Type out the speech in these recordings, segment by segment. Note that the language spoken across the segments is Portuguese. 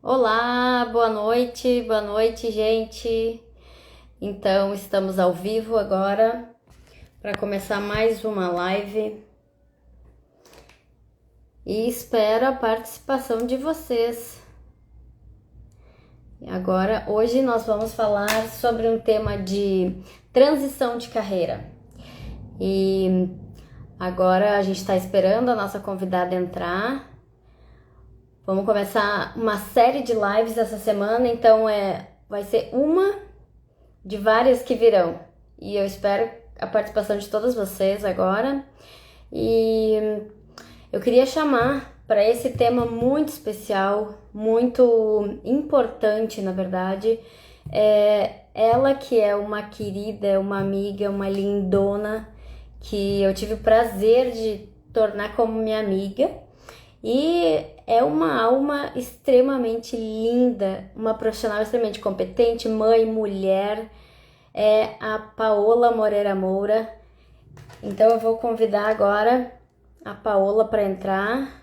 Olá, boa noite, gente. Então, estamos ao vivo agora para começar mais uma live e espero a participação de vocês. Agora, hoje nós vamos falar sobre um tema de transição de carreira. E agora a gente está esperando a nossa convidada entrar. Vamos começar uma série de lives essa semana, então vai ser uma de várias que virão. E eu espero a participação de todas vocês agora. E eu queria chamar para esse tema muito especial, muito importante, na verdade, ela que é uma querida, uma amiga, uma lindona, que eu tive o prazer de tornar como minha amiga. E é uma alma extremamente linda, uma profissional extremamente competente, mãe, mulher, é a Paola Moreira Moura. Então eu vou convidar agora a Paola para entrar.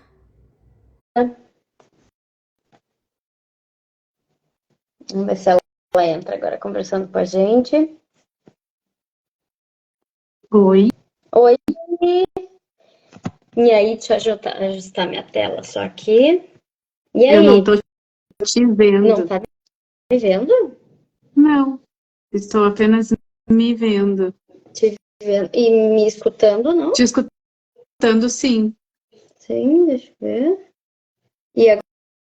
Vamos ver se ela entra agora conversando com a gente. Oi. Oi. E aí, deixa eu ajustar minha tela só aqui. E aí? Eu não tô te vendo. Não tá me vendo? Não, estou apenas me vendo. Te vendo. E me escutando, não? Te escutando, sim. Sim, deixa eu ver. E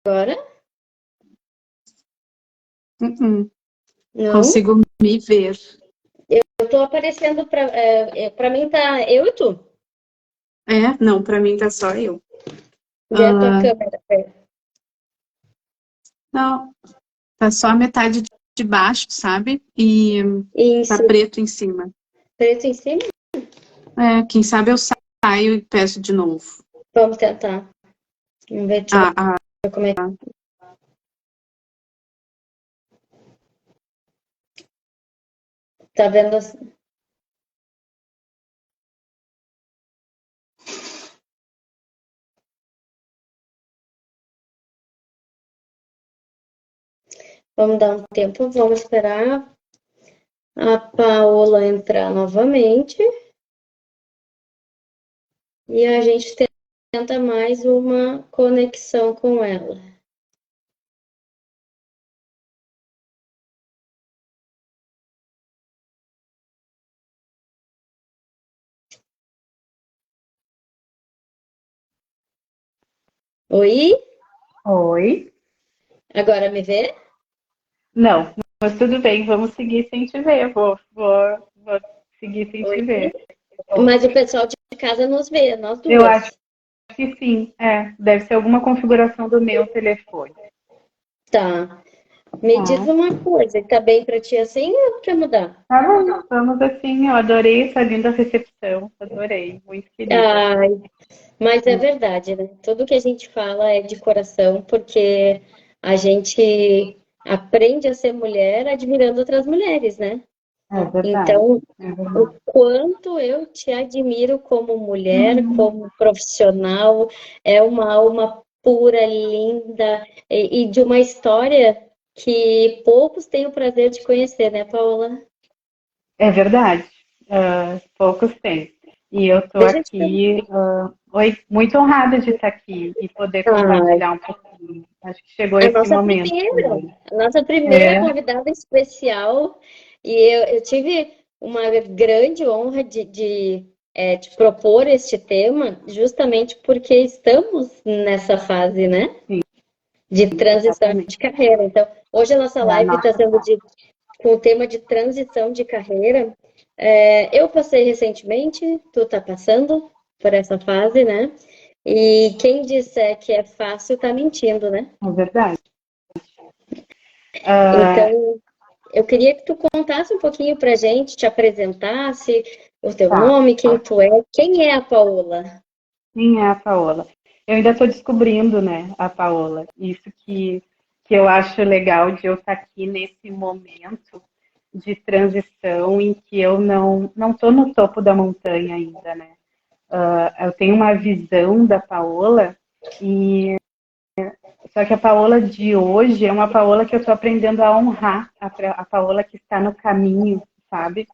agora? Não? Consigo me ver. Eu tô aparecendo pra mim tá eu e tu. Não, pra mim tá só eu. Vê a tua câmera. Não, tá só a metade de baixo, sabe? E tá preto em cima. Preto em cima? Quem sabe eu saio e peço de novo. Vamos tentar. Vamos ver, deixa eu ver como é que... Tá vendo assim? Vamos dar um tempo, vamos esperar a Paola entrar novamente. E a gente tenta mais uma conexão com ela. Oi? Oi. Agora me vê? Não, mas tudo bem, vamos seguir sem te ver. Vou seguir sem Oi? te ver. Mas o pessoal de casa nos vê, nós duas. Eu acho que sim, deve ser alguma configuração do meu telefone. Tá. Me diz uma coisa, tá bem pra ti assim ou quer mudar? Tá bom, vamos assim, eu adorei essa linda recepção, adorei, muito querida. Ai, mas é verdade, né? Tudo que a gente fala é de coração, porque a gente aprende a ser mulher admirando outras mulheres, né? É verdade. Então, o quanto eu te admiro como mulher, como profissional, é uma alma pura, linda e de uma história que poucos têm o prazer de conhecer, né, Paola? É verdade, poucos têm. E eu estou Deixa eu te aqui, muito honrada de estar aqui e poder perguntar. compartilhar um pouquinho. Acho que chegou A esse nossa momento primeira, também. a nossa primeira convidada especial, e eu tive uma grande honra de propor este tema, justamente porque estamos nessa fase, né? Sim, De transição exatamente. de carreira. Então, hoje a nossa É a live está nossa sendo com o tema de transição de carreira. Eu passei recentemente, tu está passando por essa fase, né? E quem disser que é fácil está mentindo, né? É verdade. Então, eu queria que tu contasse um pouquinho pra gente, te apresentasse o teu Tá. nome, quem tu é, quem é a Paola? Quem é a Paola? Eu ainda estou descobrindo, né, a Paola. Isso que eu acho legal de eu estar aqui nesse momento de transição em que eu não estou no topo da montanha ainda, né? Eu tenho uma visão da Paola e Só que a Paola de hoje é uma Paola que eu estou aprendendo a honrar, a Paola que está no caminho, sabe?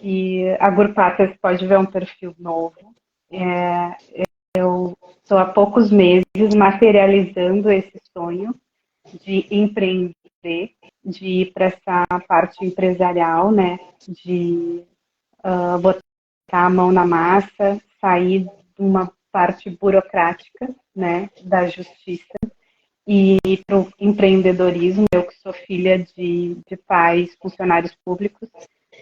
E a Gurpatas pode ver um perfil novo. Estou há poucos meses materializando esse sonho de empreender, de ir para essa parte empresarial, né? De botar a mão na massa, sair de uma parte burocrática, né? Da justiça e ir para o empreendedorismo. Eu que sou filha de pais funcionários públicos,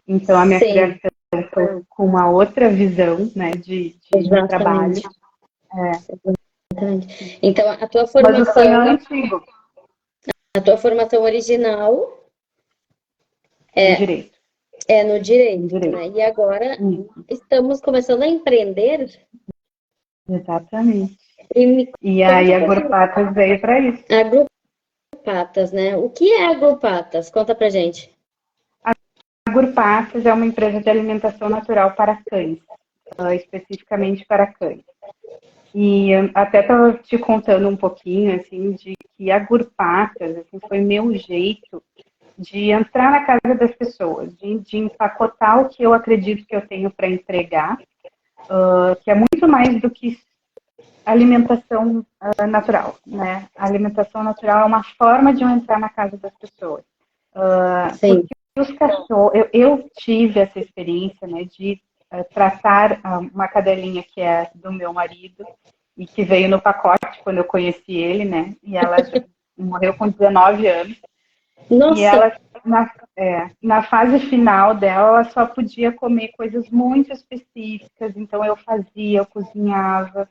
então a minha Sim, criação foi com uma outra visão, né? De trabalho. exatamente. Então, Mas o sonho é antigo, a tua formação original no é, direito. é no No direito, direito. né? E agora Isso, estamos começando a empreender. exatamente. E me E aí conta um a pouquinho, Gurpatas veio para isso. Agrupatas, né? O que é Agrupatas? Conta pra gente. A Gurpatas é uma empresa de alimentação natural para cães, especificamente para cães. E até estava te contando um pouquinho, assim, de que a Gurpatas assim, foi meu jeito de entrar na casa das pessoas, de empacotar o que eu acredito que eu tenho para entregar, que é muito mais do que alimentação natural, né? A alimentação natural é uma forma de eu entrar na casa das pessoas. Sim, Porque os cachorros, eu tive essa experiência, né, de tratar uma cadelinha que é do meu marido e que veio no pacote quando eu conheci ele, né? E ela já morreu com 19 anos. E nossa, ela, na fase final dela, ela só podia comer coisas muito específicas. Então eu fazia, eu cozinhava.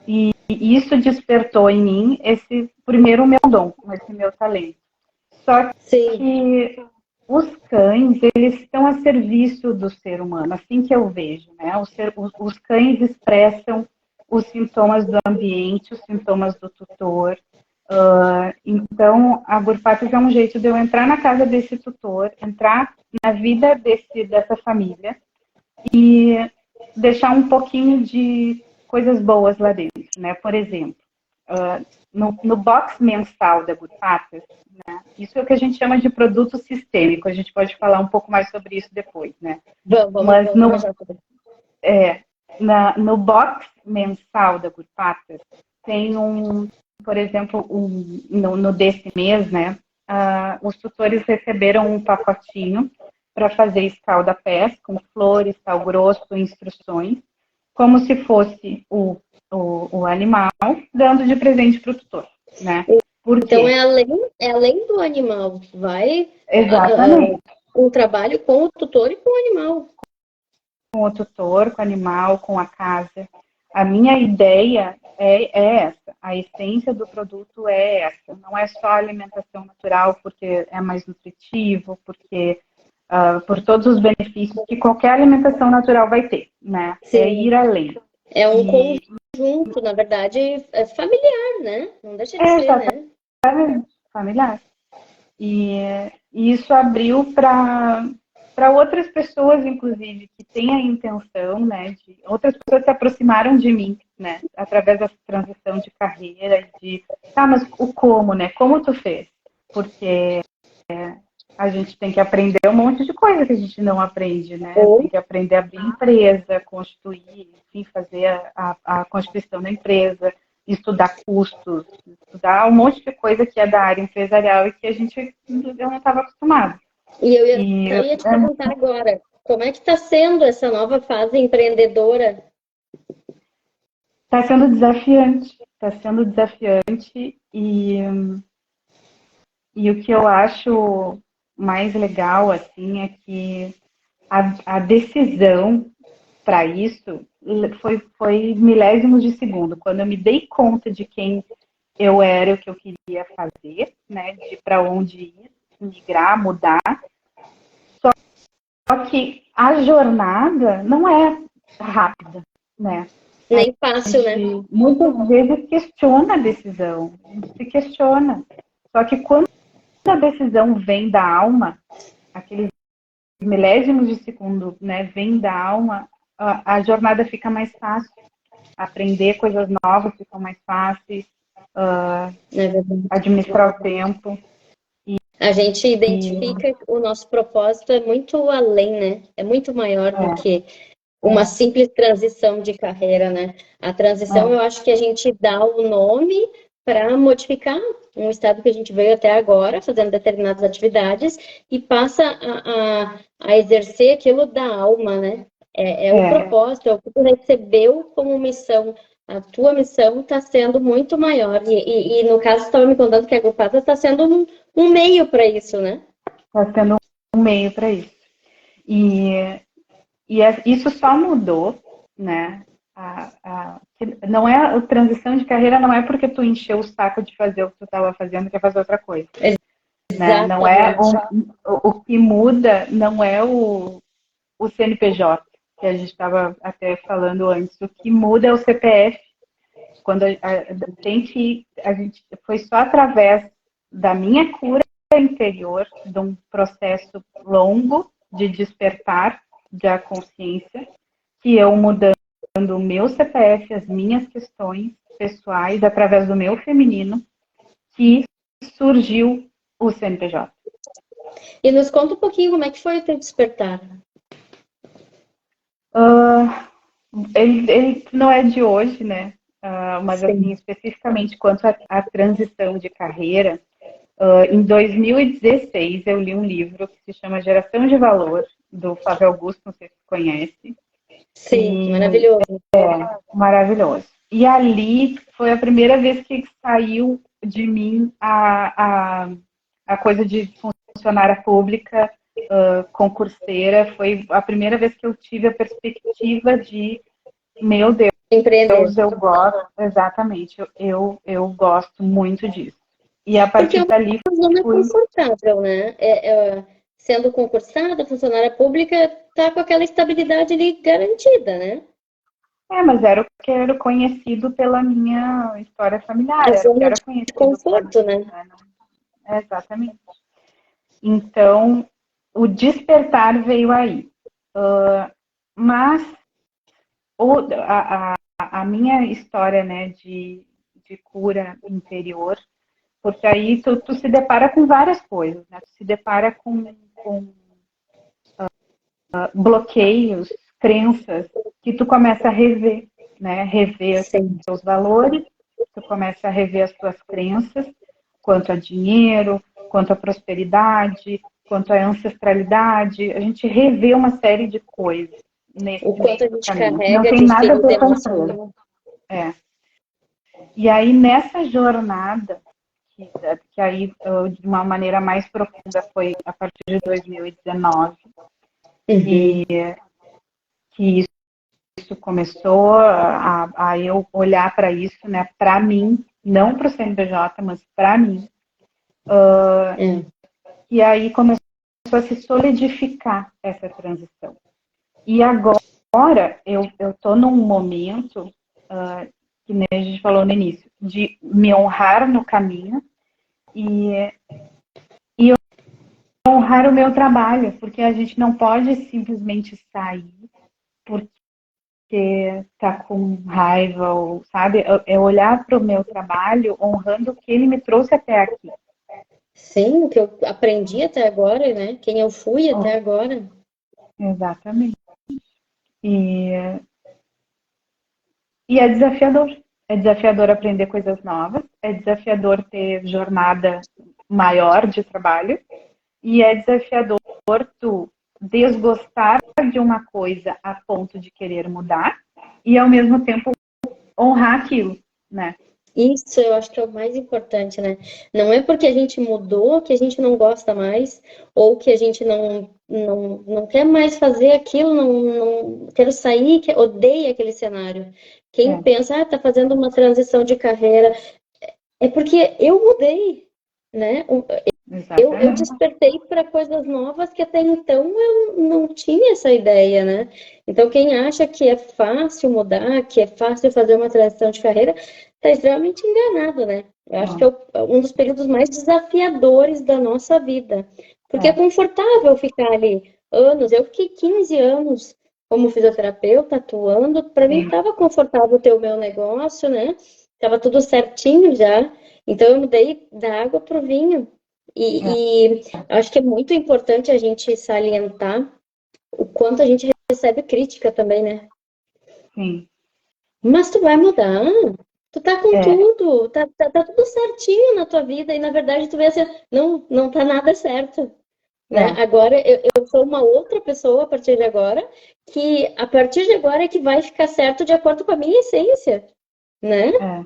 E isso despertou em mim esse primeiro meu dom, esse meu talento. Só sim, que os cães, eles estão a serviço do ser humano, assim que eu vejo, né? Os cães expressam os sintomas do ambiente, os sintomas do tutor. Então, a Gurpatas é um jeito de eu entrar na casa desse tutor, entrar na vida dessa família e deixar um pouquinho de coisas boas lá dentro, né? Por exemplo, no box mensal da Gurpatas, né? Isso é o que a gente chama de produto sistêmico. A gente pode falar um pouco mais sobre isso depois, né? Mas vamos conversar sobre isso. no box mensal da Gurpatas tem por exemplo, no desse mês, né? Os tutores receberam um pacotinho para fazer escalda-pés com flores, sal grosso, instruções, como se fosse o animal, dando de presente para o tutor, né? Por Então quê? é além do animal, vai Exatamente. um trabalho com o tutor e com o animal. Com o tutor, com o animal, com a casa. A minha ideia é essa. A essência do produto é essa. Não é só alimentação natural porque é mais nutritivo, porque por todos os benefícios que qualquer alimentação natural vai ter, né? É Sim, ir além. é um E conjunto, na verdade, é familiar, né? Não deixa de é ser, né? exatamente familiar. E, e isso abriu para outras pessoas, inclusive, que têm a intenção, né, de outras pessoas se aproximaram de mim, né, através dessa transição de carreira, tá, mas o como, né, como tu fez? Porque a gente tem que aprender um monte de coisa que a gente não aprende, né, tem Ou que aprender a abrir empresa, constituir, enfim, fazer a constituição da empresa, estudar custos, estudar um monte de coisa que é da área empresarial e que eu não estava acostumada. eu ia te perguntar agora, como é que está sendo essa nova fase empreendedora? Está sendo desafiante, e o que eu acho mais legal assim é que a decisão para isso foi milésimos de segundo. Quando eu me dei conta de quem eu era, o que eu queria fazer, né, de para onde ir, migrar, mudar. Só que a jornada não é rápida, né? Nem A fácil, né? gente muitas vezes questiona a decisão, a gente se questiona. Só que quando a decisão vem da alma, aqueles milésimos de segundo, né, vem da alma, a jornada fica mais fácil. Aprender coisas novas fica mais fácil. É verdade. administrar o tempo. A gente E, identifica que o nosso propósito é muito além, né? É muito maior do é, que uma simples transição de carreira, né? A transição, eu é, acho que a gente dá o nome para modificar um estado que a gente veio até agora, fazendo determinadas atividades, e passa a exercer aquilo da alma, né? É o é, propósito, é o que tu recebeu como missão. A tua missão está sendo muito maior. E no caso, você estava me contando que a Grupada está sendo um meio para isso, né? está sendo um meio para isso. E, isso só mudou, né? Não é a transição de carreira, não é porque tu encheu o saco de fazer o que tu estava fazendo e quer fazer outra coisa, né? Não é Exatamente. o que muda, não é o CNPJ que a gente estava até falando antes. O que muda é o CPF. Quando a gente foi só através da minha cura interior, de um processo longo de despertar da consciência, que eu mudando o meu CPF, as minhas questões pessoais, através do meu feminino, que surgiu o CNPJ. E nos conta um pouquinho como é que foi o teu despertar. Ele não é de hoje, né? Mas assim, Sim. especificamente quanto à transição de carreira, em 2016 eu li um livro que se chama Geração de Valor, do Flávio Augusto, não sei se você conhece, Sim, e maravilhoso. maravilhoso. E ali foi a primeira vez que saiu de mim a coisa de funcionária pública, concurseira. Foi a primeira vez que eu tive a perspectiva de, meu Empreender. Deus, eu gosto, exatamente, eu gosto muito disso. E a Porque é partir dali uma zona fui. confortável, né? Sendo concursada, funcionária pública, tá com aquela estabilidade ali garantida, né? Mas era o que era conhecido pela minha história familiar, A era o que zona era de conhecido para conforto, mim. né? Né? Exatamente. Então, o despertar veio aí. Mas a minha história, né, de cura interior, porque aí tu se depara com várias coisas, né? Tu se depara com bloqueios, crenças, que tu começa a rever, né? Rever os Sim. teus valores, tu começa a rever as tuas crenças quanto a dinheiro, quanto a prosperidade, quanto a ancestralidade. A gente revê uma série de coisas O nesse quanto meio a do gente caminho, que não carrega tem de nada a ferido ver com a empresa. emocional. É. E aí, nessa jornada, que aí, de uma maneira mais profunda, foi a partir de 2019, Uhum. que isso começou a eu olhar para isso, né, para mim, não para o CNPJ, mas para mim. É. E aí começou a se solidificar essa transição. E agora eu estou num momento, que nem a gente falou no início, de me honrar no caminho e, e honrar o meu trabalho, porque a gente não pode simplesmente sair porque tá com raiva, ou sabe? É olhar para o meu trabalho honrando o que ele me trouxe até aqui. Sim, o que eu aprendi até agora, né? Quem eu fui até Oh, agora. exatamente. E, e é desafiador. É desafiador aprender coisas novas, é desafiador ter jornada maior de trabalho, e é desafiador tu desgostar de uma coisa a ponto de querer mudar e ao mesmo tempo honrar aquilo, né? Isso eu acho que é o mais importante, né? Não é porque a gente mudou que a gente não gosta mais, ou que a gente não quer mais fazer aquilo, não quero sair, que odeia aquele cenário. Quem É, pensa, tá fazendo uma transição de carreira, é porque eu mudei, né? Eu exatamente. despertei para coisas novas que até então eu não tinha essa ideia, né? Então, quem acha que é fácil mudar, que é fácil fazer uma transição de carreira, está extremamente enganado, né? Eu acho que é um dos períodos mais desafiadores da nossa vida, porque é É, confortável ficar ali anos. Eu fiquei 15 anos como fisioterapeuta, atuando, para mim sim, estava confortável ter o meu negócio, né? Tava tudo certinho já. Então eu mudei da água pro vinho. É, E acho que é muito importante a gente salientar o quanto a gente recebe crítica também, né? sim. Mas tu vai mudar. Tu tá com É, tudo, tá tudo certinho na tua vida, e na verdade tu vê assim, não tá nada certo, né? é, Agora eu sou uma outra pessoa a partir de agora, que a partir de agora é que vai ficar certo de acordo com a minha essência, né? é,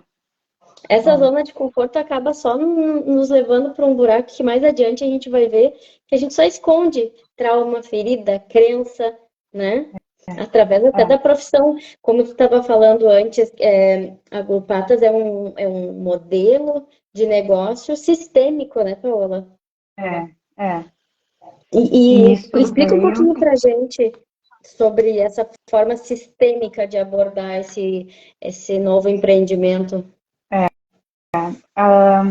Essa é, zona de conforto acaba só nos levando para um buraco que mais adiante a gente vai ver que a gente só esconde trauma, ferida, crença, né? Através até é, da profissão. Como tu estava falando antes, a Grupatas é um modelo de negócio sistêmico, né, Paola? é. E, E e isso explica um veio. pouquinho para a gente sobre essa forma sistêmica de abordar esse novo empreendimento. ah,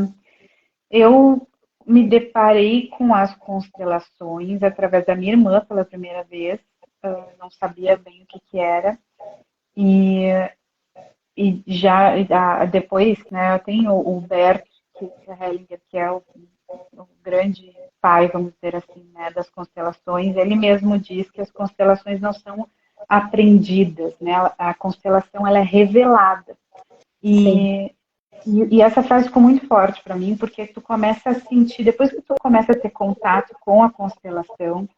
eu me deparei com as constelações através da minha irmã pela primeira vez. Não sabia bem o que que era. E, e já depois, né, eu tenho o Bert Hellinger, que é o grande pai, vamos dizer assim, né, das constelações. Ele mesmo diz que as constelações não são aprendidas, né? A constelação ela é revelada. Sim. E essa frase ficou muito forte para mim, porque tu começa a sentir, depois que tu começa a ter contato com a constelação,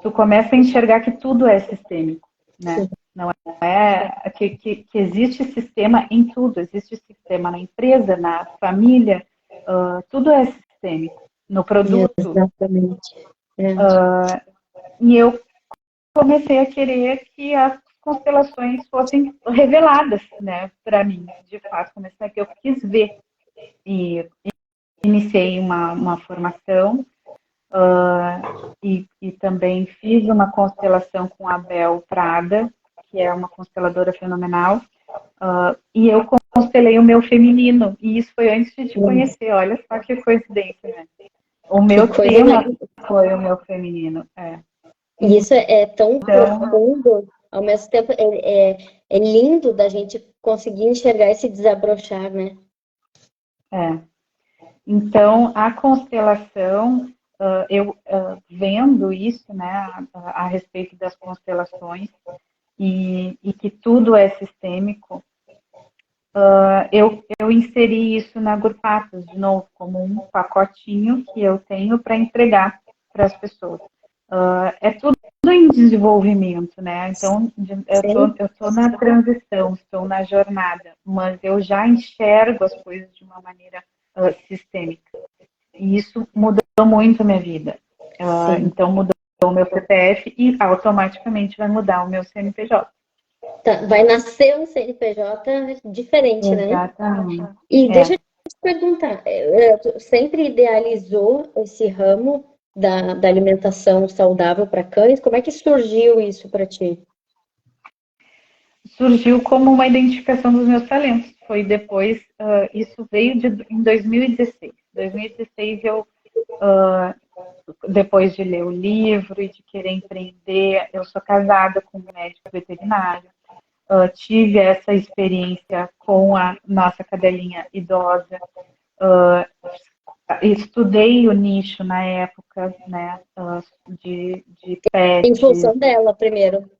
tu começa a enxergar que tudo é sistêmico, né? Sim. Não é que existe sistema em tudo, existe sistema na empresa, na família, tudo é sistêmico, no produto. Exatamente. É. E eu comecei a querer que as constelações fossem reveladas, né, para mim, de fato, comecei a que eu quis ver e iniciei uma formação e também fiz uma constelação com a Bel Prada, que é uma consteladora fenomenal, e eu constelei o meu feminino, e isso foi antes de te conhecer, olha só que coincidência, né? O Que meu coisa, né? tema foi o meu feminino, é. E isso é tão Então, profundo, ao mesmo tempo é lindo da gente conseguir enxergar esse desabrochar, né? é. Então, a constelação, eu vendo isso, né, a respeito das constelações, e que tudo é sistêmico, eu inseri isso na Grupatas, de novo, como um pacotinho que eu tenho para entregar para as pessoas. É tudo em desenvolvimento, né? Então, Sim, eu tô na transição, estou na jornada, mas eu já enxergo as coisas de uma maneira sistêmica. E isso mudou muito a minha vida. sim. Então, mudou o meu CPF e automaticamente vai mudar o meu CNPJ. Tá, vai nascer um CNPJ diferente, né? Exatamente. E deixa É. eu te perguntar, tu sempre idealizou esse ramo da alimentação saudável para cães? Como é que surgiu isso para ti? Surgiu como uma identificação dos meus talentos. Foi depois, isso veio em 2016. 2016 eu, depois de ler o livro e de querer empreender, eu sou casada com um médico veterinário. Tive essa experiência com a nossa cadelinha idosa. Uh, Estudei o nicho na época, né, de Em pets, função dela, primeiro.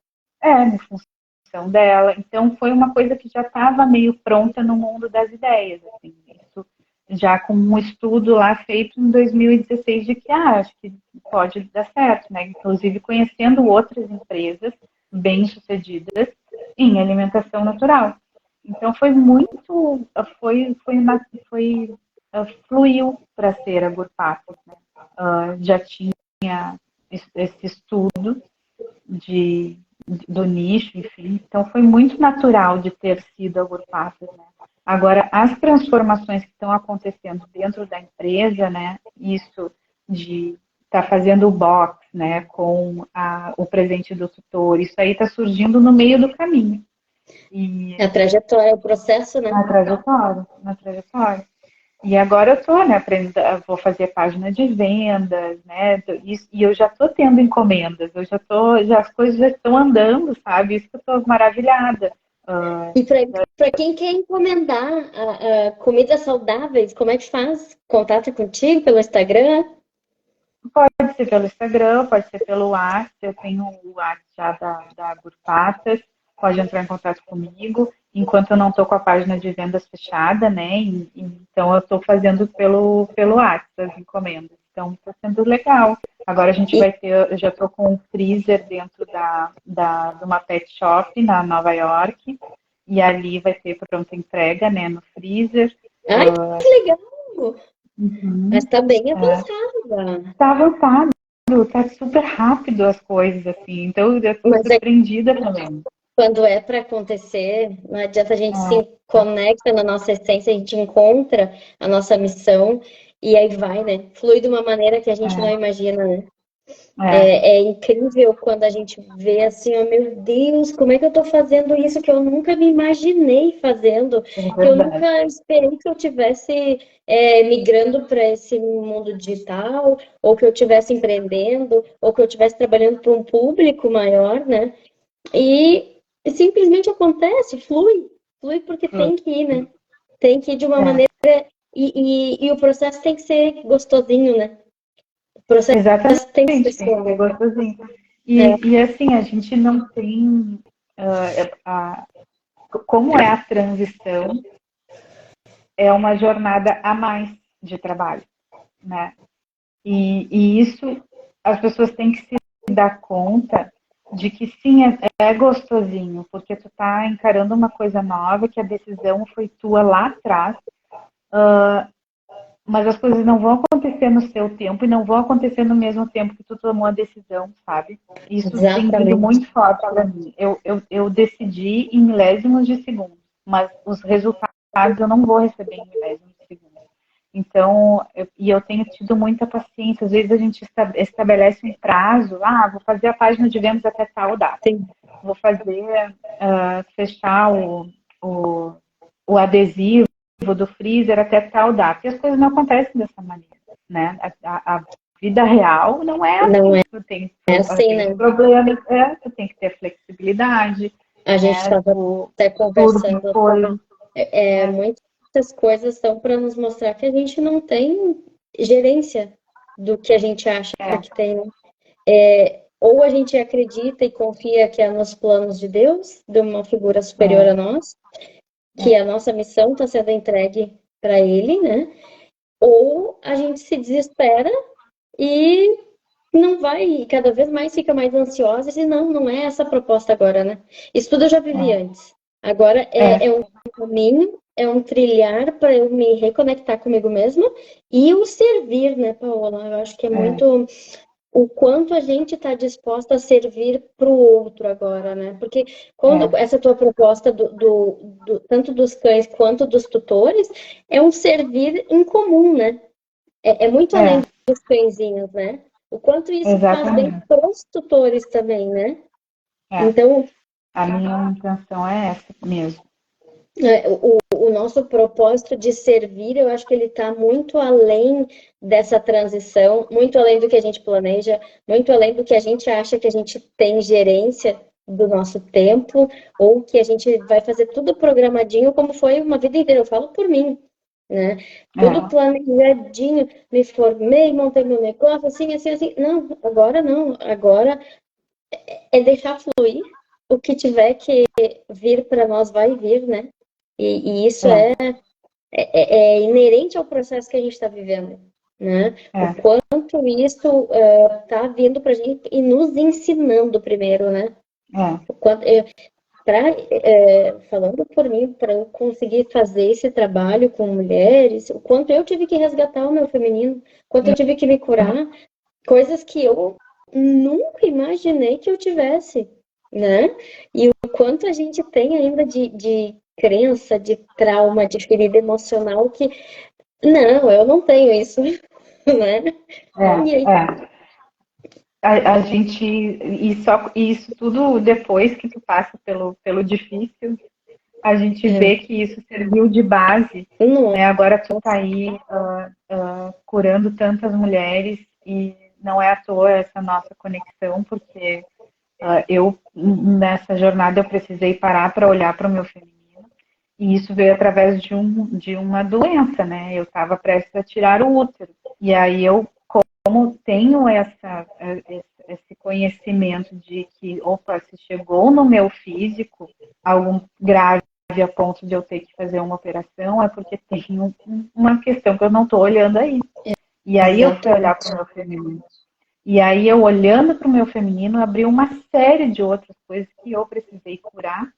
em função dela. Então, foi uma coisa que já estava meio pronta no mundo das ideias. Assim, isso já com um estudo lá feito em 2016 de que, acho que pode dar certo, né? Inclusive conhecendo outras empresas bem-sucedidas em alimentação natural. Então, foi muito, foi fluiu para ser a Gurpapas, né? Já tinha esse estudo de, do nicho, enfim. Então foi muito natural de ter sido a Gurpapas, né? Agora, as transformações que estão acontecendo dentro da empresa, né? Isso de estar fazendo o box, né? Com o presente do tutor, isso aí está surgindo no meio do caminho. E A trajetória, o processo, né? na trajetória. E agora eu estou, né, vou fazer página de vendas, né, e eu já estou tendo encomendas, as coisas já estão andando, sabe? Isso que eu estou maravilhada. E para quem quer encomendar comidas saudáveis, como é que faz? Contato contigo pelo Instagram? Pode ser pelo Instagram, pode ser pelo WhatsApp. Eu tenho o WhatsApp já da Gurpatas, pode entrar em contato comigo. Enquanto eu não estou com a página de vendas fechada, né? Então eu estou fazendo pelo WhatsApp as encomendas. Então está sendo legal. Agora a gente E, vai ter, eu já estou com um freezer dentro de uma pet shop na Nova York. E ali vai ter pronta entrega, né, no freezer. ai, que legal! Mas Uhum. está bem avançada. Tá avançado, tá super rápido as coisas, assim. Então eu tô Mas é surpreendida também. quando é para acontecer, não adianta a gente É, se conecta na nossa essência, a gente encontra a nossa missão e aí vai, né? Flui de uma maneira que a gente não imagina, né? é, É incrível quando a gente vê assim, oh meu Deus, como é que eu tô fazendo isso que eu nunca me imaginei fazendo, é que eu verdade. nunca esperei que eu tivesse migrando para esse mundo digital, ou que eu tivesse empreendendo, ou que eu estivesse trabalhando para um público maior, né? E simplesmente acontece, flui porque tem que ir, né? Tem que ir de uma É, maneira e o processo tem que ser gostosinho, né? O processo exatamente, tem que ser tem que ser suave. gostosinho. É, E assim, a gente não tem. Como é a transição, é uma jornada a mais de trabalho, né? E isso as pessoas têm que se dar conta de que sim, é gostosinho, porque tu tá encarando uma coisa nova, que a decisão foi tua lá atrás, mas as coisas não vão acontecer no seu tempo e não vão acontecer no mesmo tempo que tu tomou a decisão, sabe? Isso tem vindo exatamente. muito forte para mim. Eu decidi em milésimos de segundo, mas os resultados eu não vou receber em milésimos de segundo. Então, eu tenho tido muita paciência. Às vezes a gente estabelece um prazo, vou fazer a página de vendas até tal data. Sim, Vou fazer, fechar o, o adesivo do freezer até tal data. E as coisas não acontecem dessa maneira, né? A vida real não é não assim. é assim, Tem os né? problemas, tu tem que ter flexibilidade, A gente né? estava até conversando, Foi, muitas coisas são para nos mostrar que a gente não tem gerência do que a gente acha que tem, né? Ou a gente acredita e confia que é nos planos de Deus, de uma figura superior a é, nós, que a nossa missão está sendo entregue para Ele, né? Ou a gente se desespera e não vai, e cada vez mais fica mais ansiosa e diz, não, não é essa a proposta agora, né? Isso tudo eu já vivi antes. Agora é, é um caminho, é um trilhar para eu me reconectar comigo mesma e o servir, né, Paola? Eu acho que é é, muito o quanto a gente está disposta a servir para o outro agora, né? Porque quando é, essa tua proposta tanto dos cães quanto dos tutores é um servir em comum, né? É muito além é, dos cãezinhos, né? O quanto isso faz bem exatamente. para os tutores também, né? É. Então, A minha intenção é essa mesmo. o nosso propósito de servir, eu acho que ele está muito além dessa transição, muito além do que a gente planeja, muito além do que a gente acha que a gente tem gerência do nosso tempo, ou que a gente vai fazer tudo programadinho, como foi uma vida inteira. Eu falo por mim, né? Tudo É, planejadinho, me formei, montei meu negócio, assim, assim, assim. Não, agora não. Agora é deixar fluir. O que tiver que vir para nós vai vir, né? E isso é, é inerente ao processo que a gente está vivendo, né? O é, quanto isso está vindo para a gente e nos ensinando primeiro, né? é, O quanto, falando por mim, para eu conseguir fazer esse trabalho com mulheres, o quanto eu tive que resgatar o meu feminino, o quanto eu tive que me curar, coisas que eu nunca imaginei que eu tivesse, né? E o quanto a gente tem ainda de crença, de trauma, de ferida emocional que, não, eu não tenho isso, né? E aí, é. A gente, e isso tudo depois que tu passa pelo difícil, a gente vê que isso serviu de base, nossa, né? Agora tu tá aí curando tantas mulheres e não é à toa essa nossa conexão, porque Nessa jornada, eu precisei parar para olhar para o meu feminino. E isso veio através de uma doença, né? Eu estava prestes a tirar o útero. E aí eu, como tenho esse conhecimento de que, opa, se chegou no meu físico algum grave a ponto de eu ter que fazer uma operação, é porque tem uma questão que eu não estou olhando aí. E aí eu fui olhar para o meu feminino. E aí eu, olhando para o meu feminino, abri uma série de outras coisas que eu precisei curar.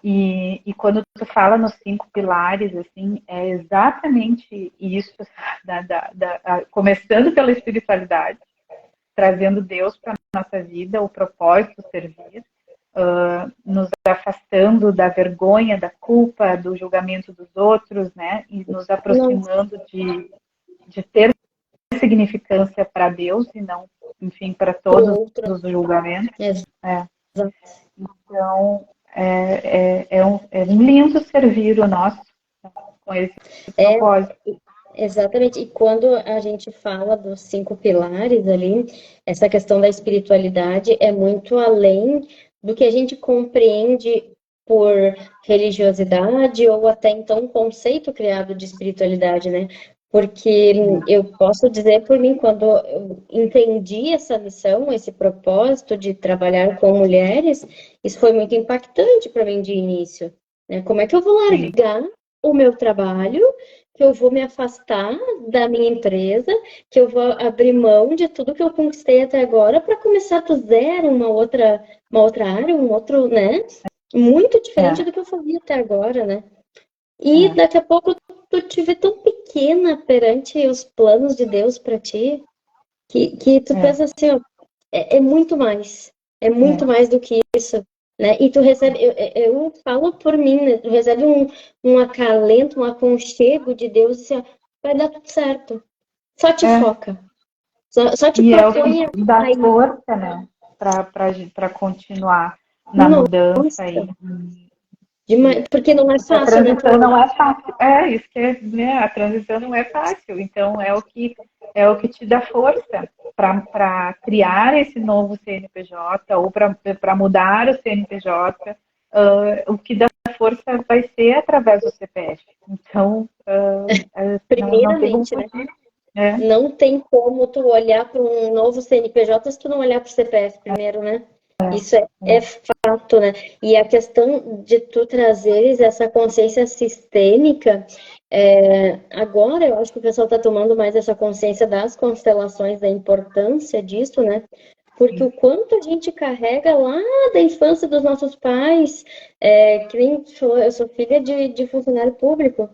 E quando tu fala nos 5 pilares, assim, é exatamente isso, começando pela espiritualidade, trazendo Deus para a nossa vida, o propósito, servir, nos afastando da vergonha, da culpa, do julgamento dos outros, né? E nos aproximando de ter significância para Deus e não, enfim, para todos os julgamentos. Então, é um lindo servir o nosso com esse propósito. Exatamente. E quando a gente fala dos 5 pilares ali, essa questão da espiritualidade é muito além do que a gente compreende por religiosidade ou até então um conceito criado de espiritualidade, né? Porque eu posso dizer por mim, quando eu entendi essa missão, esse propósito de trabalhar com mulheres, isso foi muito impactante para mim de início, né? Como é que eu vou largar o meu trabalho, que eu vou me afastar da minha empresa, que eu vou abrir mão de tudo que eu conquistei até agora para começar do zero uma outra área, um outro, né? Muito diferente do que eu fazia até agora, né? E daqui a pouco tu te vê tão pequena perante os planos de Deus para ti, que tu pensa assim, ó, é muito mais. É muito mais do que isso. Né? E tu recebe, eu falo por mim, né? Tu recebe um acalento, um aconchego de Deus, assim, ó, vai dar tudo certo. Só te foca. Só te propõe é o que dá força, né? Para continuar na mudança aí. Porque não é fácil, a transição não é fácil. Isso que né? A transição não é fácil. Então é o que te dá força para criar esse novo CNPJ ou para mudar o CNPJ. O que dá força vai ser através do CPF. Então, primeiramente, né? Não tem como tu olhar para um novo CNPJ se tu não olhar para o CPF primeiro, né? Isso é fato, né? E a questão de tu trazeres essa consciência sistêmica, agora eu acho que o pessoal está tomando mais essa consciência das constelações, da importância disso, né? Porque o quanto a gente carrega lá da infância dos nossos pais, que nem eu sou filha de funcionário público,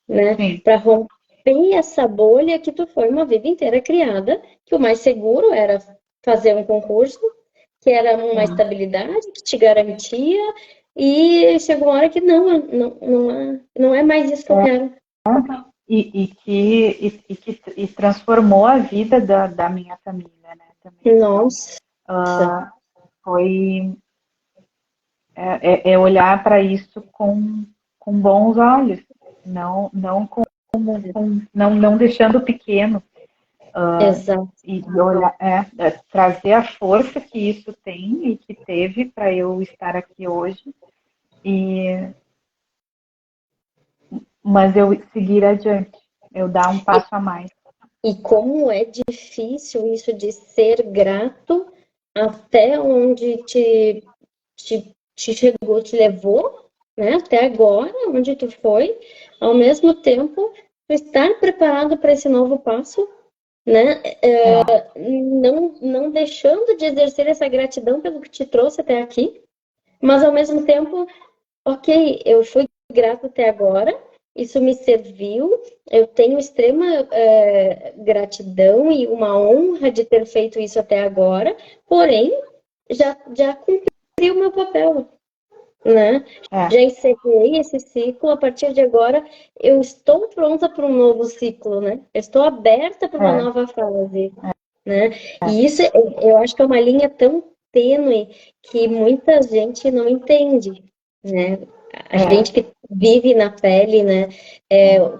né? Para romper essa bolha que tu foi uma vida inteira criada, que o mais seguro era fazer um concurso, que era uma estabilidade que te garantia, e chegou uma hora que não é mais isso que eu quero. E transformou a vida da minha família, né? Também. Nossa. Foi olhar para isso com bons olhos, não deixando pequeno. Exato. E olhar, trazer a força que isso tem e que teve para eu estar aqui hoje, mas eu seguir adiante, eu dar um passo a mais. E como é difícil isso de ser grato até onde te chegou, te levou, né? Até agora, onde tu foi, ao mesmo tempo estar preparado para esse novo passo, né? Não deixando de exercer essa gratidão pelo que te trouxe até aqui, mas ao mesmo tempo, ok, eu fui grato até agora, isso me serviu, eu tenho extrema gratidão e uma honra de ter feito isso até agora, porém, já cumpri o meu papel, né? Já encerrei esse ciclo, a partir de agora eu estou pronta para um novo ciclo, né? Eu estou aberta para uma nova fase, né? E isso eu acho que é uma linha tão tênue que muita gente não entende, né? A gente que vive na pele, né?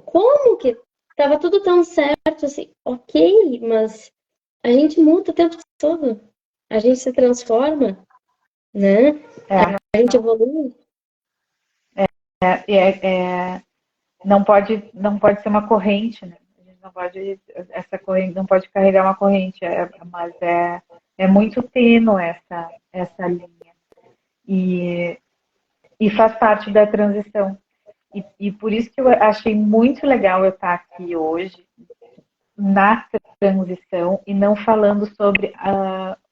Como que estava tudo tão certo, assim, ok, mas a gente muda o tempo todo, a gente se transforma, né? É, A gente evolui. não pode ser uma corrente, né? A gente não pode, essa corrente não pode carregar uma corrente, mas é muito tênue essa linha. E faz parte da transição. E por isso que eu achei muito legal eu estar aqui hoje, na transição, e não falando sobre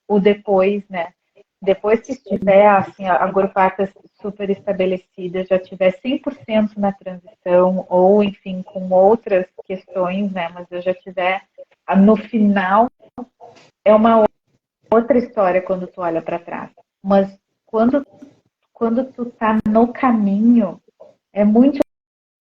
o depois, né? Depois que estiver assim, a grupata super estabelecida, já tiver 100% na transição, ou enfim, com outras questões, né? Mas eu já tiver no final, é uma outra história quando tu olha para trás. Mas quando tu tá no caminho, é muito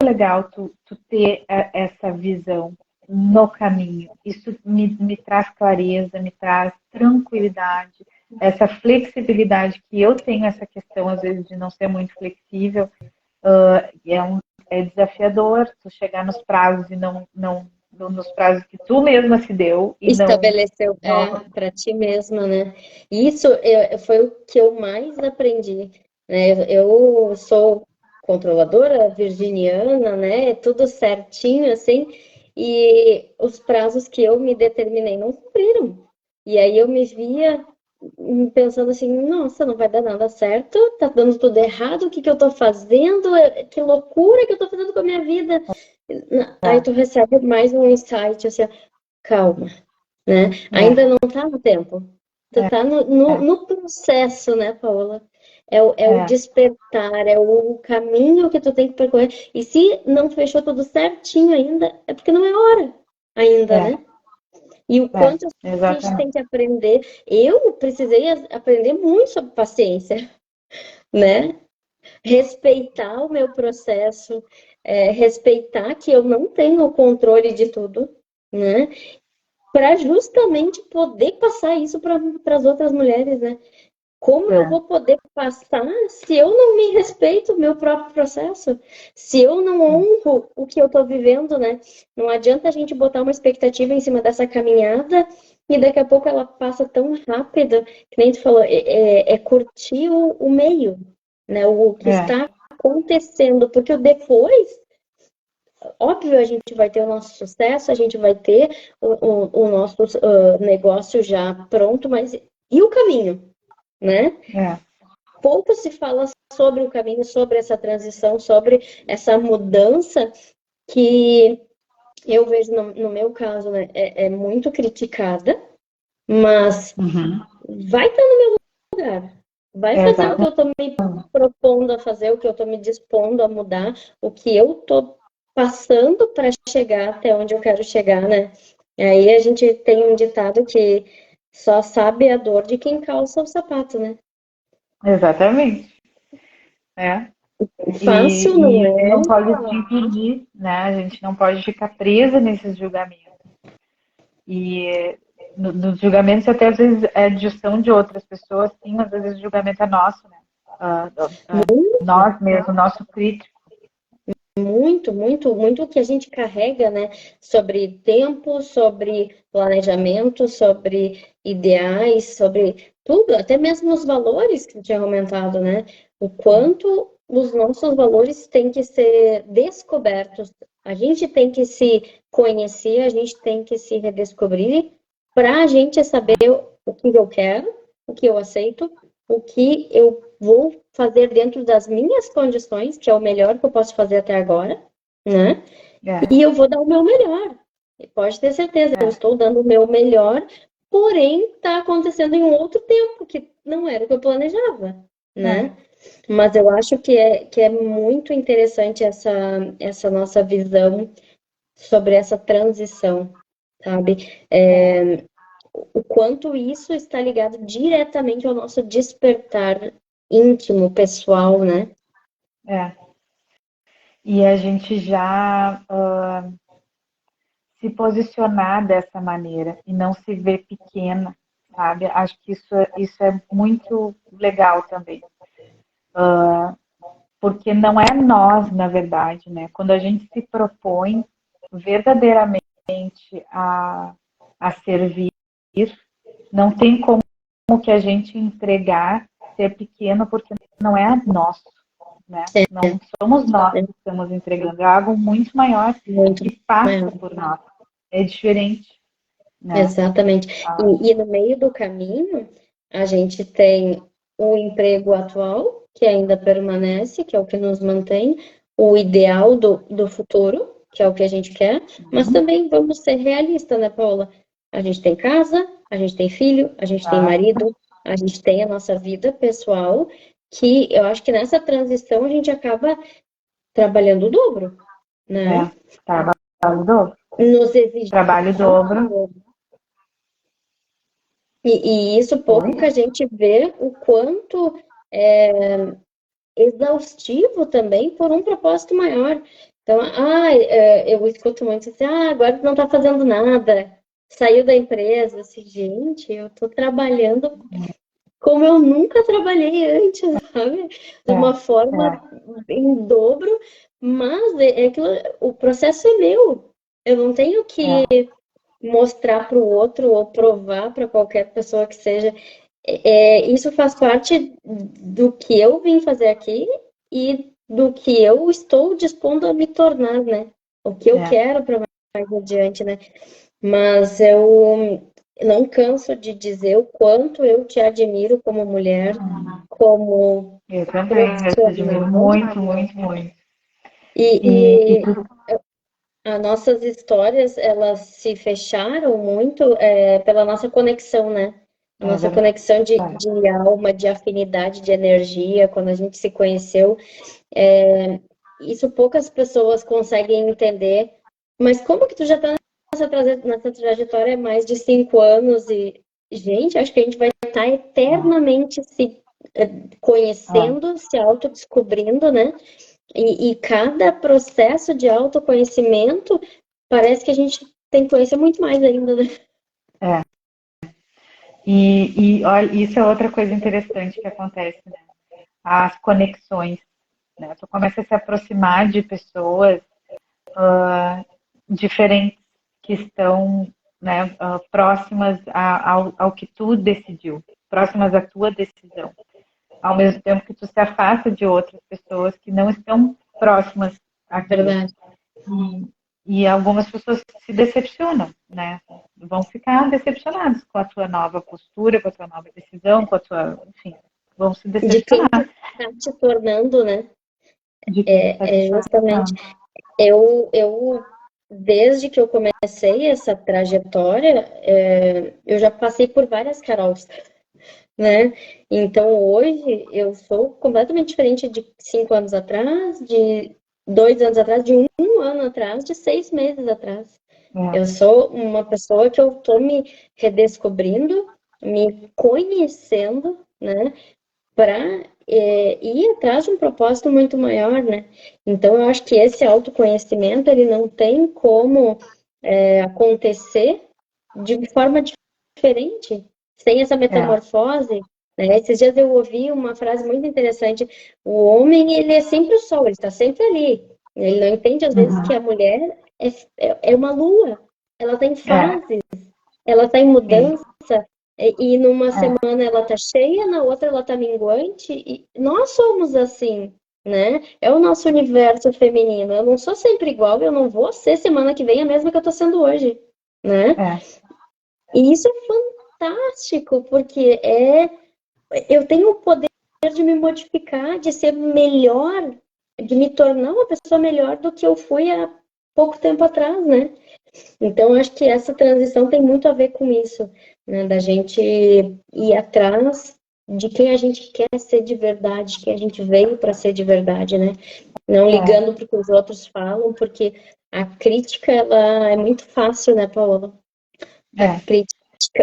legal tu ter essa visão no caminho. Isso me traz clareza, me traz tranquilidade, essa flexibilidade que eu tenho, essa questão às vezes de não ser muito flexível, é desafiador tu chegar nos prazos e não nos prazos que tu mesma se deu e Estabeleceu não para ti mesma, né? Isso foi o que eu mais aprendi, né? Eu sou controladora virginiana, né? Tudo certinho, assim, e os prazos que eu me determinei não cumpriram. E aí eu me via pensando assim, nossa, não vai dar nada certo, tá dando tudo errado, o que que eu tô fazendo? Que loucura que eu tô fazendo com a minha vida. Aí tu recebe mais um insight, assim, calma, né? Ainda não está no tempo. Tu está no processo, né, Paola? É o despertar, é o caminho que tu tem que percorrer. E se não fechou tudo certinho ainda, é porque não é hora ainda, né? E o quanto a gente tem exatamente. que aprender. Eu precisei aprender muito sobre paciência, né? Respeitar o meu processo, respeitar que eu não tenho o controle de tudo, né? Para justamente poder passar isso para as outras mulheres, né? Como eu vou poder passar se eu não me respeito o meu próprio processo? Se eu não honro o que eu estou vivendo, né? Não adianta a gente botar uma expectativa em cima dessa caminhada e daqui a pouco ela passa tão rápido, que nem tu falou, curtir o meio, né? O que está acontecendo, porque o depois óbvio, a gente vai ter o nosso sucesso, a gente vai ter o nosso negócio já pronto, mas e o caminho, né? Pouco se fala sobre o caminho, sobre essa transição, sobre essa mudança que eu vejo no meu caso, né, é muito criticada, mas vai estar no meu lugar. Vai fazer o que eu estou me propondo a fazer, o que eu estou me dispondo a mudar, o que eu estou passando para chegar até onde eu quero chegar, né? Aí a gente tem um ditado que só sabe a dor de quem calça o sapato, né? Exatamente. Fácil não E é. não pode te impedir, né? A gente não pode ficar presa nesses julgamentos. E nos julgamentos até às vezes é digestão de outras pessoas, sim, mas às vezes o julgamento é nosso, né? Nós mesmos, nosso crítico. Muito, muito, muito o que a gente carrega, né? Sobre tempo, sobre planejamento, sobre ideais, sobre tudo, até mesmo os valores que tinha aumentado, né? O quanto os nossos valores têm que ser descobertos. A gente tem que se conhecer, a gente tem que se redescobrir para a gente saber o que eu quero, o que eu aceito, o que eu vou fazer dentro das minhas condições, que é o melhor que eu posso fazer até agora, né? E eu vou dar o meu melhor. Pode ter certeza, eu estou dando o meu melhor, porém está acontecendo em um outro tempo, que não era o que eu planejava, né? Mas eu acho que é muito interessante essa nossa visão sobre essa transição, sabe? O quanto isso está ligado diretamente ao nosso despertar íntimo, pessoal, né? E a gente já se posicionar dessa maneira e não se ver pequena, sabe? Acho que isso é muito legal também. Porque não é nós, na verdade, né? Quando a gente se propõe verdadeiramente a servir, não tem como que a gente entregar ser pequeno porque não é nosso, né? Não somos nós que estamos entregando, é algo muito maior muito que passa maior. por nós. É diferente, né? Exatamente. E no meio do caminho, a gente tem o emprego atual, que ainda permanece, que é o que nos mantém, o ideal do futuro, que é o que a gente quer, mas também vamos ser realistas, né, Paula? A gente tem casa, a gente tem filho, a gente tem marido, a gente tem a nossa vida pessoal, que eu acho que nessa transição a gente acaba trabalhando o dobro, né? Trabalho dobro. Nos exigindo Trabalho dobro. E isso pouca gente vê o quanto é exaustivo também por um propósito maior. Então, eu escuto muito assim, agora tu não tá fazendo nada, saiu da empresa, assim, gente, eu tô trabalhando como eu nunca trabalhei antes, sabe? De uma forma em dobro, mas aquilo, o processo é meu. Eu não tenho que mostrar para o outro ou provar para qualquer pessoa que seja. Isso faz parte do que eu vim fazer aqui e do que eu estou dispondo a me tornar, né? O que eu quero para mais adiante, né? Mas eu não canso de dizer o quanto eu te admiro como mulher, como Eu também, eu te admiro profissional. muito, muito, muito. E as nossas histórias, elas se fecharam muito pela nossa conexão, né? A nossa conexão de alma, de afinidade, de energia, quando a gente se conheceu. Isso poucas pessoas conseguem entender. Mas como que tu já tá nessa trajetória há mais de 5 anos e, gente, acho que a gente vai estar eternamente se conhecendo, se autodescobrindo, né? E cada processo de autoconhecimento parece que a gente tem que conhecer muito mais ainda, né? E olha, isso é outra coisa interessante que acontece, né? As conexões, né? Tu começa a se aproximar de pessoas diferentes que estão, né, próximas ao que tu decidiu, próximas à tua decisão. Ao mesmo tempo que tu se afasta de outras pessoas que não estão próximas àquilo. Verdade. E algumas pessoas se decepcionam, né? Vão ficar decepcionados com a tua nova postura, com a tua nova decisão, com a tua, enfim, vão se De quem tu decepcionar tá te tornando, né? de quem está te Justamente. tornando. Eu, desde que eu comecei essa trajetória, eu já passei por várias Carols, né? Então, hoje, eu sou completamente diferente de 5 anos atrás, de 2 anos atrás, de um ano atrás, de 6 meses atrás. Eu sou uma pessoa que eu tô me redescobrindo, me conhecendo, né? Para ir atrás de um propósito muito maior, né? Então, eu acho que esse autoconhecimento, ele não tem como acontecer de forma diferente, sem essa metamorfose, né? Esses dias eu ouvi uma frase muito interessante, o homem, ele é sempre o sol, ele está sempre ali, ele não entende às vezes que a mulher é uma lua, ela tem fases, ela está em mudança, e numa semana ela tá cheia, na outra ela tá minguante, e nós somos assim, né? É o nosso universo feminino. Eu não sou sempre igual, eu não vou ser semana que vem a mesma que eu tô sendo hoje, né? E isso é fantástico, porque eu tenho o poder de me modificar, de ser melhor, de me tornar uma pessoa melhor do que eu fui há pouco tempo atrás, né? Então, acho que essa transição tem muito a ver com isso, né? Da gente ir atrás de quem a gente quer ser de verdade, quem a gente veio para ser de verdade, né? Não ligando para o que os outros falam, porque a crítica, ela é muito fácil, né, Paola?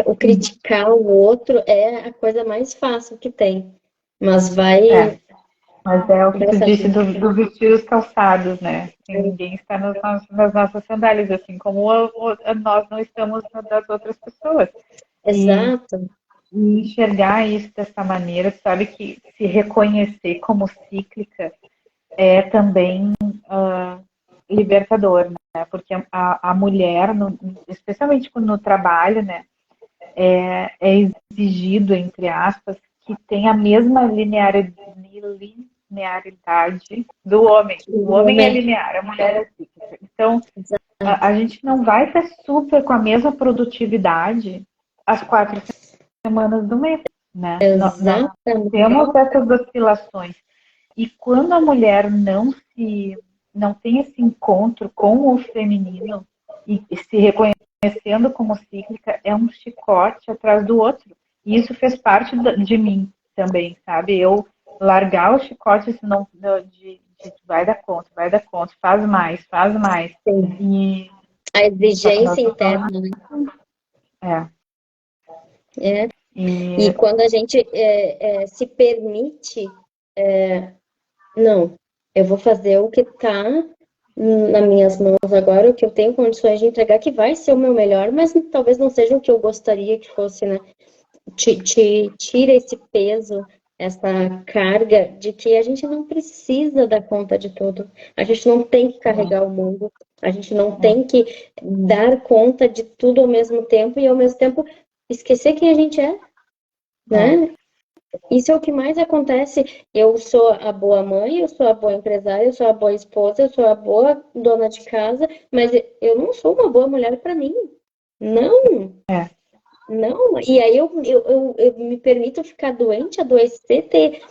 O criticar o outro é a coisa mais fácil que tem. Mas vai. Mas é o que tu disse do vestir os calçados, né? Que ninguém está nas nossas sandálias, assim como nós não estamos das outras pessoas. Exato. E enxergar isso dessa maneira, sabe que se reconhecer como cíclica é também libertador, né? Porque a mulher, especialmente no trabalho, né? É exigido, entre aspas, que tem a mesma linearidade do homem. O homem é linear, a mulher é cíclica. Então, a gente não vai ter super com a mesma produtividade as 4 semanas do mês, né? Nós Exatamente. temos essas oscilações. E quando a mulher não tem esse encontro com o feminino e se reconhecendo como cíclica, é um chicote atrás do outro. E isso fez parte de mim também, sabe? Eu largar o chicote senão, de vai dar conta, faz mais, faz mais. Sim. E A exigência interna, né? é. E quando a gente se permite, não, eu vou fazer o que está nas minhas mãos agora, o que eu tenho condições de entregar, que vai ser o meu melhor, mas talvez não seja o que eu gostaria que fosse, né? Tira esse peso, essa carga de que a gente não precisa dar conta de tudo. A gente não tem que carregar o mundo. A gente não tem que dar conta de tudo ao mesmo tempo e, ao mesmo tempo, esquecer quem a gente é, né? Isso é o que mais acontece. Eu sou a boa mãe, eu sou a boa empresária, eu sou a boa esposa, eu sou a boa dona de casa, mas eu não sou uma boa mulher para mim. Não. Não, e aí eu me permito ficar doente, adoecer, ter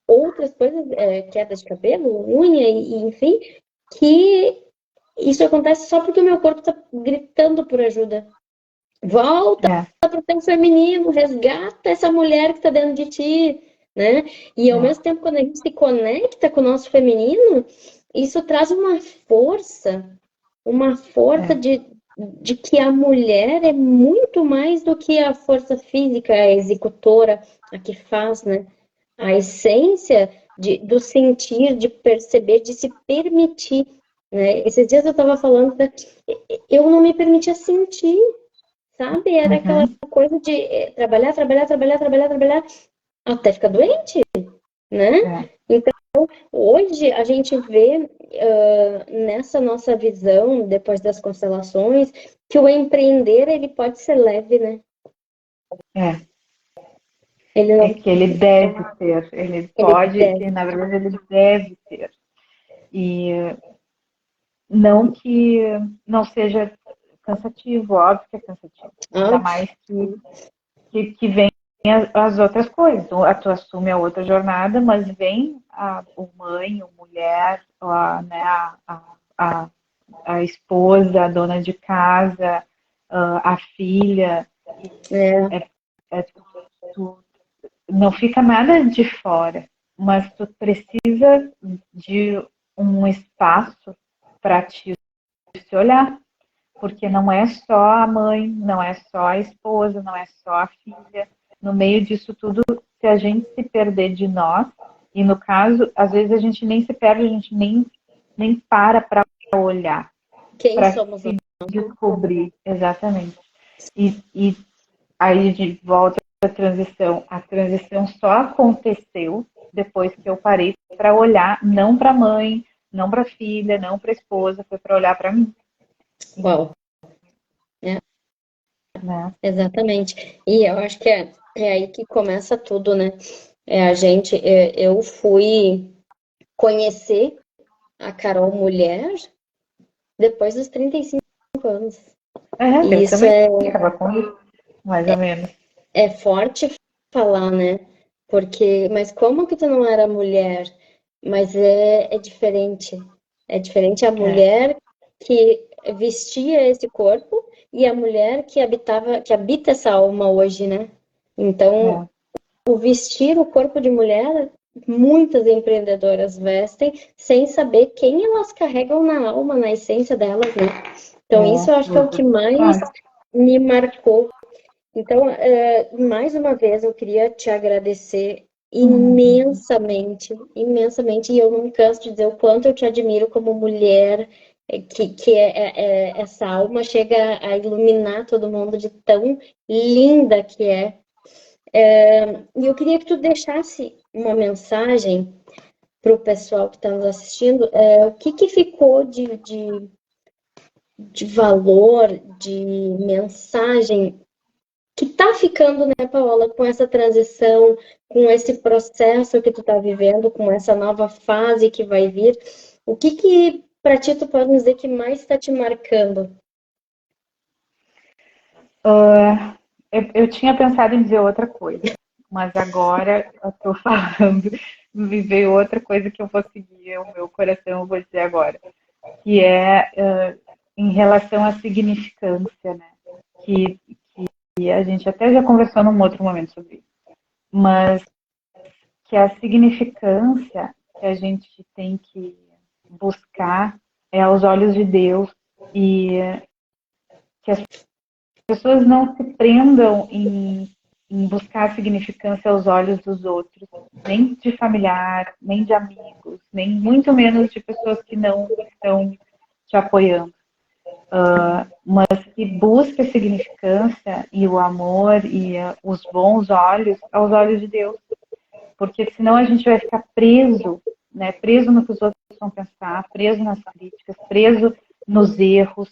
outras coisas, queda de cabelo, unha, enfim, que isso acontece só porque o meu corpo está gritando por ajuda. Volta para o teu feminino, resgata essa mulher que está dentro de ti, né? E ao mesmo tempo, quando a gente se conecta com o nosso feminino, isso traz uma força de que a mulher é muito mais do que a força física, a executora, a que faz, né? A essência do sentir, de perceber, de se permitir, né? Esses dias eu estava falando eu não me permitia sentir, sabe? Era aquela coisa de trabalhar, até ficar doente, né? Então, hoje a gente vê nessa nossa visão, depois das constelações, que o empreender, ele pode ser leve, né? Ele não... É que ele deve ser, ele pode, que na verdade ele deve ser. E não que não seja cansativo, óbvio que é cansativo. Ainda mais que vem as outras coisas. Tu assume a outra jornada, mas vem o mãe, a mulher, a esposa, a dona de casa, a filha. Tu não fica nada de fora, mas tu precisa de um espaço para te se olhar, porque não é só a mãe, não é só a esposa, não é só a filha. No meio disso tudo, se a gente se perder de nós, e no caso, às vezes a gente nem se perde, a gente nem para olhar, para se descobrir, exatamente. E aí de volta à transição. A transição só aconteceu depois que eu parei para olhar, não para a mãe, não para a filha, não para a esposa, foi para olhar para mim. Uau. Exatamente. E eu acho que é aí que começa tudo, né? Eu fui conhecer a Carol mulher depois dos 35 anos. Eu isso também estava com isso, mais ou menos. É forte falar, né? Mas como que tu não era mulher? Mas é diferente. É diferente a mulher que vestia esse corpo e a mulher que habita essa alma hoje, né? Então, o vestir o corpo de mulher, muitas empreendedoras vestem sem saber quem elas carregam na alma, na essência delas, né? Então, isso eu acho que é o que mais me marcou. Então, mais uma vez, eu queria te agradecer imensamente, imensamente, e eu não canso de dizer o quanto eu te admiro como mulher, essa alma chega a iluminar todo mundo de tão linda que é. E eu queria que tu deixasse uma mensagem para o pessoal que está nos assistindo, o que ficou de valor, de mensagem que tá ficando, né, Paola, com essa transição, com esse processo que tu tá vivendo, com essa nova fase que vai vir, o que para ti tu pode nos dizer que mais está te marcando? Eu tinha pensado em dizer outra coisa, mas agora eu estou falando, me veio outra coisa que eu vou seguir, o meu coração eu vou dizer agora, que é em relação à significância, né? Que a gente até já conversou num outro momento sobre isso, mas que a significância que a gente tem que buscar é aos olhos de Deus e que as pessoas não se prendam em buscar significância aos olhos dos outros, nem de familiar, nem de amigos, nem muito menos de pessoas que não estão te apoiando. Mas que busque a significância e o amor e os bons olhos aos olhos de Deus. Porque senão a gente vai ficar preso, né? Preso no que os outros vão pensar, preso nas críticas, preso nos erros,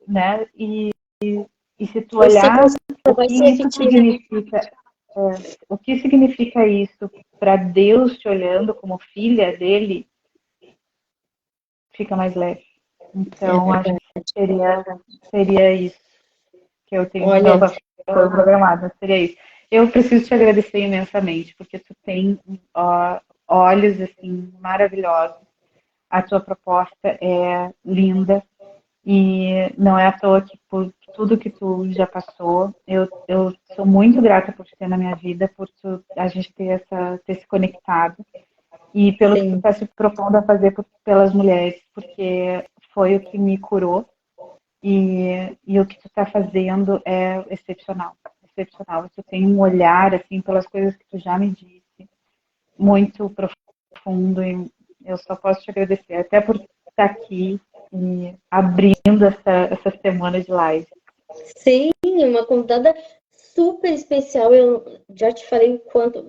né? E se tu Esse olhar o vai que se isso repetir, né? significa, o que significa isso para Deus te olhando como filha dele, fica mais leve. É Então, acho verdade. que seria isso que eu tenho de Olha, nova coisa programada, seria isso. Eu preciso te agradecer imensamente, porque tu tem olhos assim maravilhosos. A tua proposta é linda e não é à toa que por tudo que tu já passou, eu sou muito grata por te ter na minha vida, a gente ter se conectado e pelo que tu sim, está se propondo a fazer pelas mulheres, porque foi o que me curou e o que tu está fazendo é excepcional, excepcional. Tu tem um olhar assim pelas coisas que tu já me disse, muito profundo e eu só posso te agradecer até por estar aqui e abrindo essa semana de live. sim, uma convidada super especial. Eu já te falei o quanto,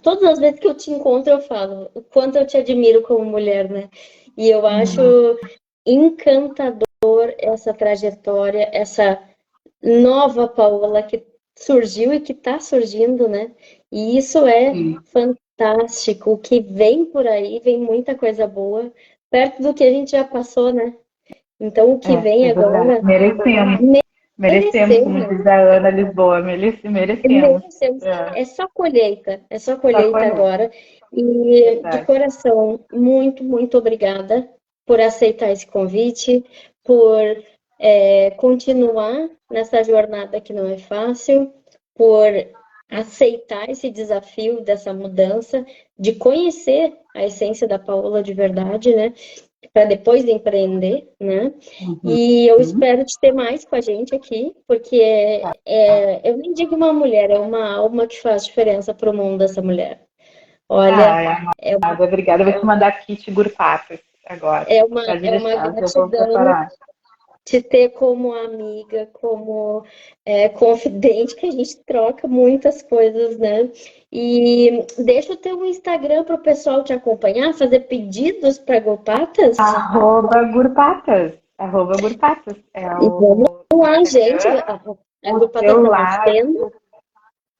todas as vezes que eu te encontro, eu falo o quanto eu te admiro como mulher, né? E eu acho encantador essa trajetória, essa nova Paola que surgiu e que está surgindo, né? E isso é Sim, fantástico. O que vem por aí, vem muita coisa boa, perto do que a gente já passou, né? Então, o que vem é verdade. agora, Merecemos. Merecemos, como merecemos, diz a Ana Lisboa, merecemos. merecemos. É, É só só colheita colher. agora. E de Verdade. coração, muito, muito obrigada por aceitar esse convite, por continuar nessa jornada que não é fácil, por aceitar esse desafio dessa mudança, de conhecer a essência da Paola de verdade, né? Para depois de empreender, né? E eu Uhum. espero te ter mais com a gente aqui, porque eu nem digo uma mulher, é uma alma que faz diferença para o mundo dessa mulher. Olha, Ai, é, amada, obrigada. Eu vou te mandar kit Gurpatas agora. Pode é uma deixar, eu vou gratidão preparar. te ter como amiga, como confidente, que a gente troca muitas coisas, né? E deixa o teu Instagram para o pessoal te acompanhar, fazer pedidos para Golpatas. Gurpatas. Arroba Gurpatas. É E vamos o lá, gente. Instagram. A O Golpatas está celular, nascendo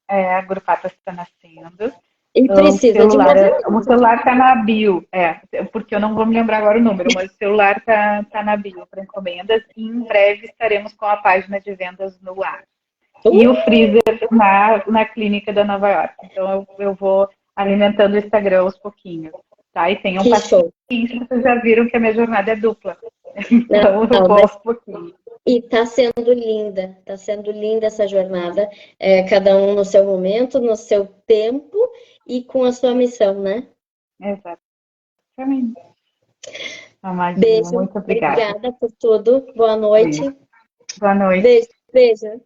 a Gurpatas está nascendo. e precisa de O movimento. celular tá na bio, porque eu não vou me lembrar agora o número, mas o celular tá na bio para encomendas e em breve estaremos com a página de vendas no ar. E o freezer na clínica da Nova York. Então eu vou alimentando o Instagram aos pouquinhos, tá? E tenham Que paciência, show. vocês já viram que a minha jornada é dupla. Então eu Não, vou aos pouquinhos. e tá sendo linda essa jornada, cada um no seu momento, no seu tempo e com a sua missão, né? Exatamente. Amadinha, Beijo, muito obrigada. obrigada por tudo, boa noite, Boa noite. beijo, beijo.